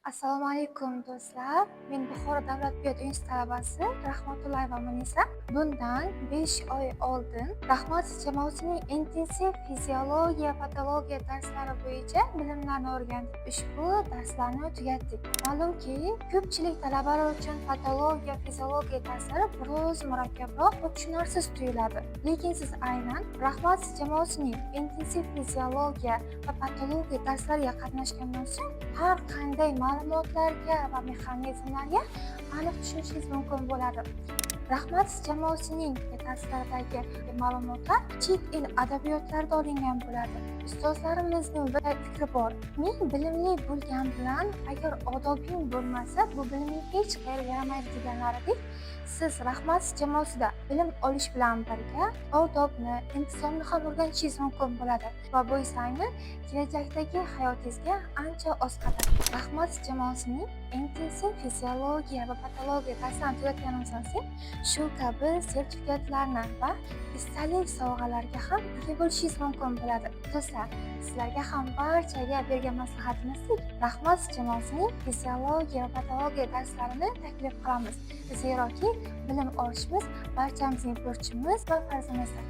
Assalomu alaykum do'stlar. Men Buxoro davlat tibbiyot instituti talabasi Rahmatullayeva Munisa. Bundan 5 oy oldin Rahmat jamoasining intensiv fiziologiya, patologiya darslari bo'yicha bilimlarni o'rgandik. Ushbu darslarni tugatdik. Ma'lumki, ko'pchilik talabalar uchun patologiya, fiziologiya darslari biroz murakkabroq va tushunarsiz tuyuladi. Lekin siz aynan Rahmat jamoasining intensiv fiziologiya va patologiya darslariga qatnashgandan so'ng har qanday ma'lumotlarga va mexanizmlarga aniq tushunishingiz mumkin bo'ladi. Rahmat jamoasining darslaridagi ma'lumotlar chet el adabiyotlarida olingan bo'ladi. Ustozlarimizning bir fikri bor: men bilimli bo'lgan bilan agar odobing bo'lmasa, bu biliming hech qayerga yaramaydi deganlaridek, siz Rahmat jamoasida bilim olish bilan birga odobni, intizomni ham o'rganishingiz mumkin bo'ladi va bu esa aynan kelajakdagi hayotingizga ancha oz qadar. Rahmat jamoasining intensiv fiziologiya va patologiya darslarini tugatganimizdan so'ng shu kabi sertifikatlarni va esdalik sovg'alarga ham ega bo'lishingiz mumkin bo'ladi. Do'stlar, sizlarga ham barchaga bergan maslahatimizdek, Rahmat jamoasining fiziologiya va patologiya darslarini taklif qilamiz. Zeroki bilim olishimiz barchamizning burchimiz va farzimizdir.